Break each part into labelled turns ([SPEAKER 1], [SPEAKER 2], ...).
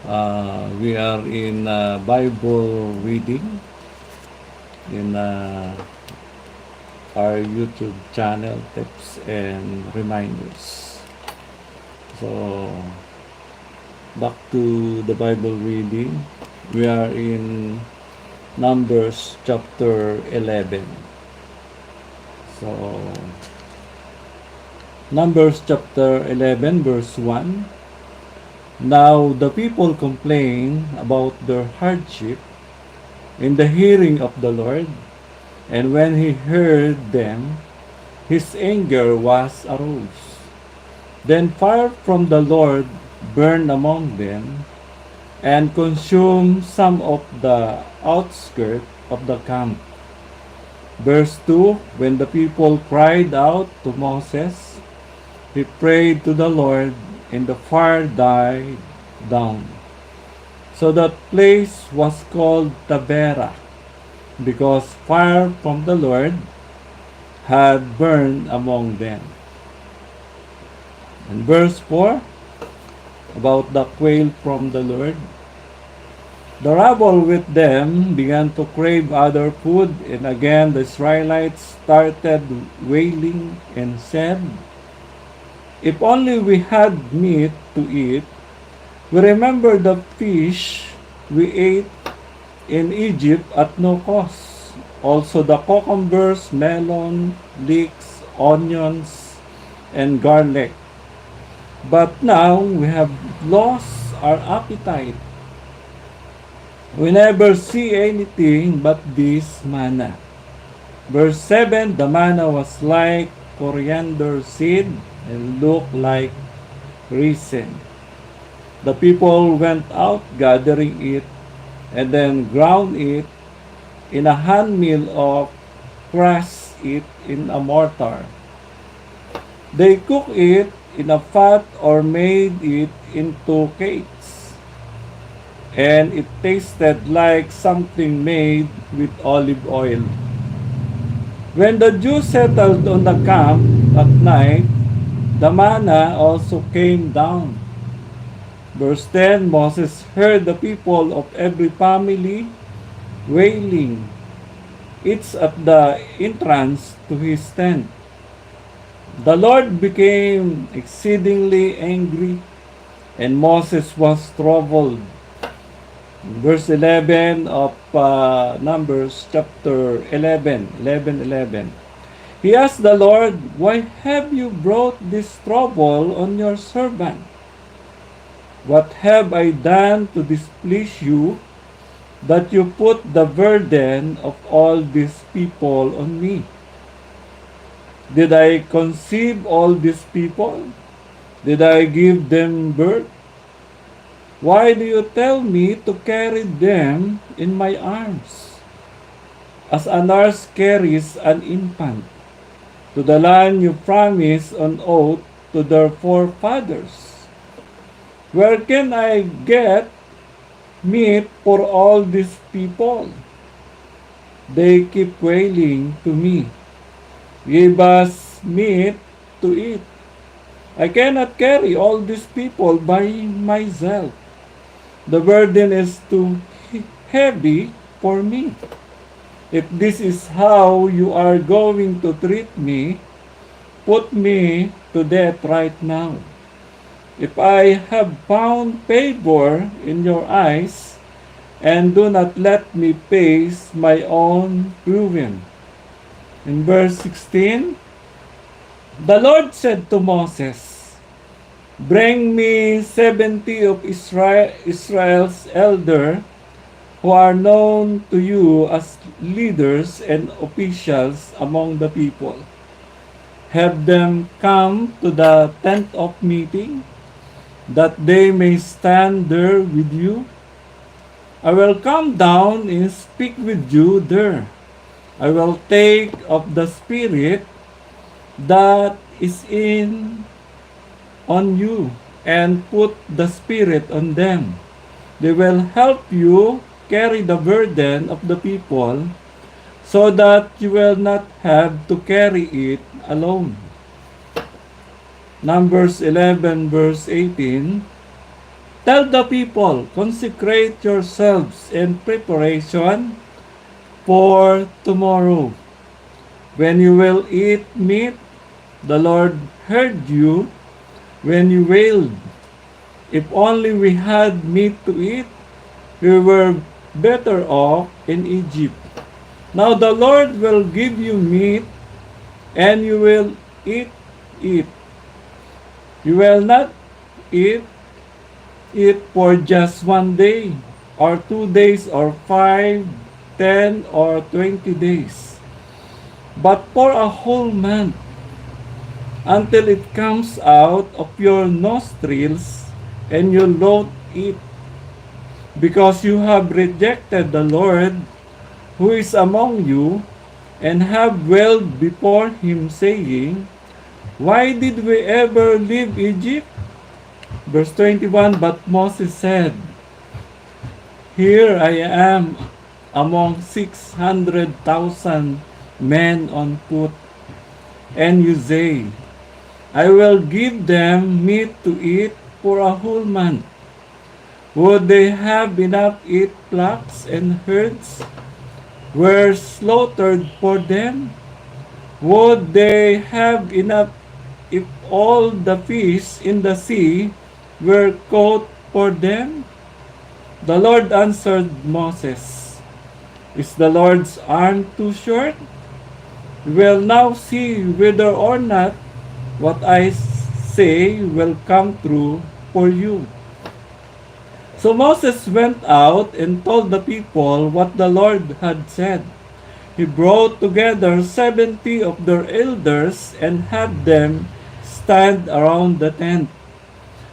[SPEAKER 1] We are in Bible reading in our YouTube channel, tips and reminders. So, back to the Bible reading. We are in Numbers chapter 11. So, Numbers chapter 11 verse 1. Now the people complained about their hardship in the hearing of the Lord, and when he heard them, his anger was arose. Then fire from the Lord burned among them, and consumed some of the outskirts of the camp. Verse 2, when the people cried out to Moses, he prayed to the Lord, and the fire died down. So that place was called Taberah, because fire from the Lord had burned among them. And verse 4, about the quail from the Lord. The rabble with them began to crave other food, and again the Israelites started wailing and said, if only we had meat to eat. We remember the fish we ate in Egypt at no cost. Also the cucumbers, melon, leeks, onions, and garlic. But now we have lost our appetite. We never see anything but this manna. Verse 7, the manna was like coriander seed and looked like resin. The people went out gathering it and then ground it in a handmill or crushed it in a mortar. They cooked it in a fat or made it into cakes, and it tasted like something made with olive oil. When the Jews settled on the camp at night, the manna also came down. Verse 10, Moses heard the people of every family wailing, each at the entrance to his tent. The Lord became exceedingly angry, and Moses was troubled. Verse 11 of Numbers chapter 11. He asked the Lord, why have you brought this trouble on your servant? What have I done to displease you, that you put the burden of all these people on me? Did I conceive all these people? Did I give them birth? Why do you tell me to carry them in my arms, as a nurse carries an infant, to the land you promised on oath to their forefathers? Where can I get meat for all these people? They keep wailing to me, give us meat to eat. I cannot carry all these people by myself. The burden is too heavy for me. If this is how you are going to treat me, put me to death right now. If I have found favor in your eyes, and do not let me face my own ruin. In verse 16, the Lord said to Moses, bring me 70 of Israel's elders who are known to you as leaders and officials among the people. Have them come to the tent of meeting, that they may stand there with you. I will come down and speak with you there. I will take of the Spirit that is on you and put the Spirit on them. They will help you carry the burden of the people, so that you will not have to carry it alone. Numbers 11 verse 18, Tell the people, consecrate yourselves in preparation for tomorrow. When you will eat meat, the Lord heard you when you wailed. If only we had meat to eat, we were better off in Egypt. Now the Lord will give you meat, and you will eat it. You will not eat it for just 1 day, or 2 days, or 5, 10, or 20 days, but for a whole month, until it comes out of your nostrils, and you loathe it, because you have rejected the Lord who is among you, and have wailed before him, saying, Why did we ever leave Egypt? Verse 21, But Moses said, Here I am among 600,000 men on foot, and you say, I will give them meat to eat for a whole month. Would they have enough to eat? Flocks and herds were slaughtered for them? Would they have enough if all the fish in the sea were caught for them? The Lord answered Moses, Is the Lord's arm too short? We will now see whether or not what I say will come true for you. So Moses went out and told the people what the Lord had said. He brought together 70 of their elders and had them stand around the tent.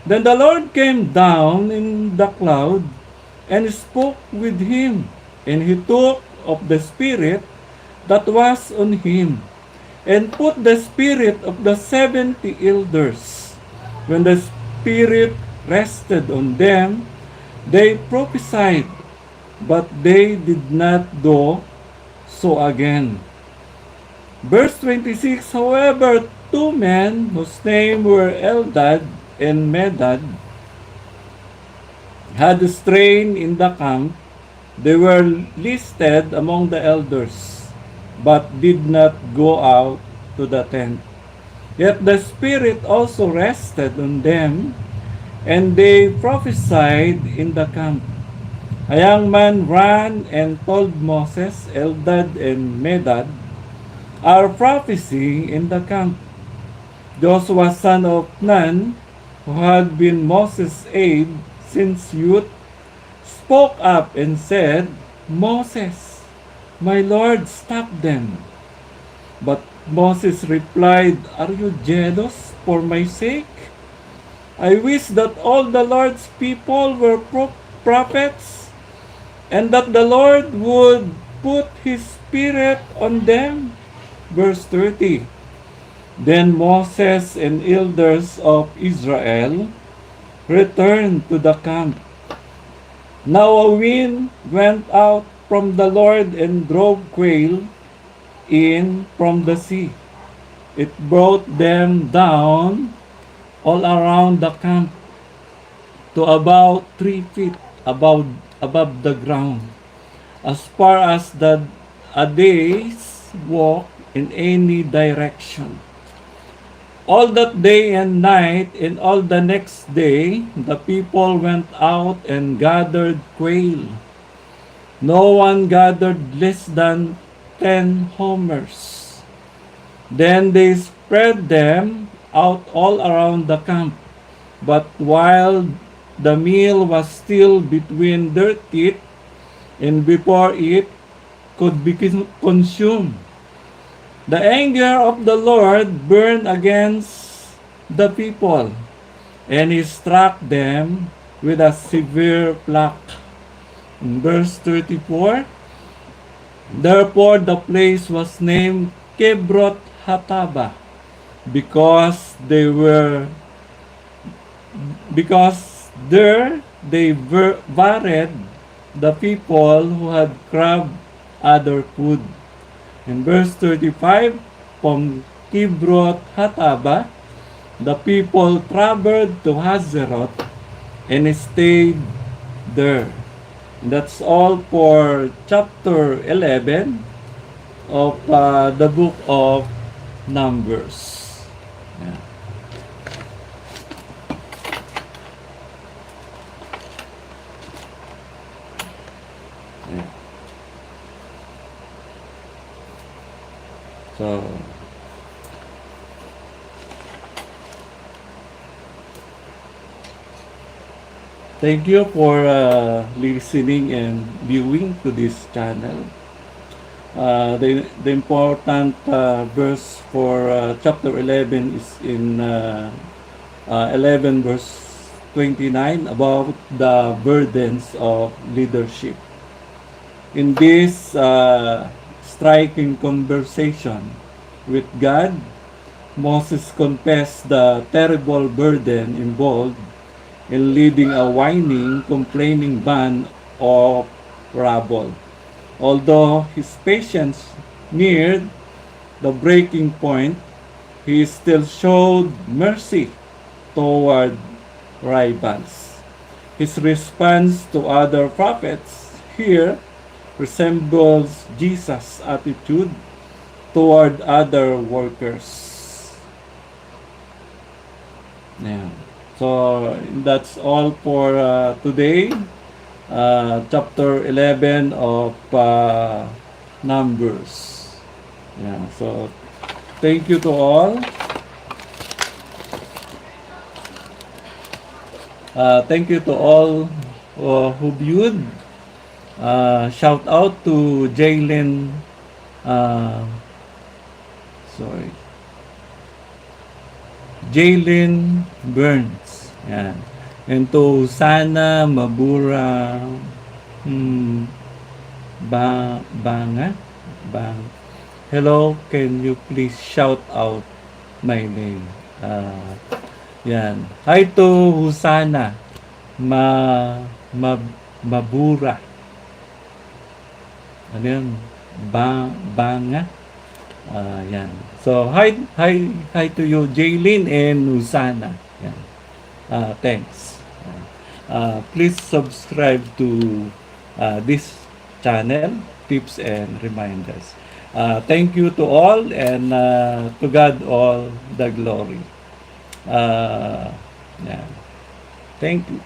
[SPEAKER 1] Then the Lord came down in the cloud and spoke with him, and he took of the Spirit that was on him, and put the spirit of the 70 elders. When the Spirit rested on them, they prophesied, but they did not do so again. Verse 26, However, two men whose names were Eldad and Medad had strayed in the camp. They were listed among the elders, but did not go out to the tent. Yet the Spirit also rested on them, and they prophesied in the camp. A young man ran and told Moses, Eldad and Medad are prophesying in the camp. Joshua son of Nun, who had been Moses' aide since youth, spoke up and said, Moses, my Lord, stop them. But Moses replied, Are you jealous for my sake? I wish that all the Lord's people were prophets, and that the Lord would put his Spirit on them. Verse 30. Then Moses and elders of Israel returned to the camp. Now a wind went out from the Lord and drove quail in from the sea. It brought them down all around the camp to about 3 feet above the ground, as far as a day's walk in any direction. All that day and night and all the next day, the people went out and gathered quail. No one gathered less than 10 homers. Then they spread them out all around the camp. But while the meal was still between their teeth, and before it could be consumed, the anger of the Lord burned against the people, and he struck them with a severe plague. In verse 34, Therefore the place was named Kibroth Hattava, because there they varied the people who had grabbed other food. In verse 35, from Kibroth Hattava, the people traveled to Hazeroth, and stayed there. That's all for chapter 11 of the book of Numbers. Yeah. Yeah. So, thank you for listening and viewing to this channel. The important verse for chapter 11 is in 11 verse 29 about the burdens of leadership. In this striking conversation with God, Moses confessed the terrible burden involved in leading a whining, complaining band of rabble. Although his patience neared the breaking point, he still showed mercy toward rivals. His response to other prophets here resembles Jesus' attitude toward other workers. Yeah. So that's all for today. Chapter 11 of Numbers. Yeah. So thank you to all. Thank you to all who viewed. Shout out to Jalen. Uh, sorry. Jalen Burns. Yan. And to Sana Mabura hmm, Banga. Bang. Hello, can you please shout out my name? Yan. Hi to Husana Ma, Ma Mabura. Ano yun? Banga. Yan. So, hi to you, Jaylin and Usana. Yan. Thanks. Please subscribe to this channel, tips and reminders. Thank you to all, and to God all the glory. Uh, yeah. Thank you.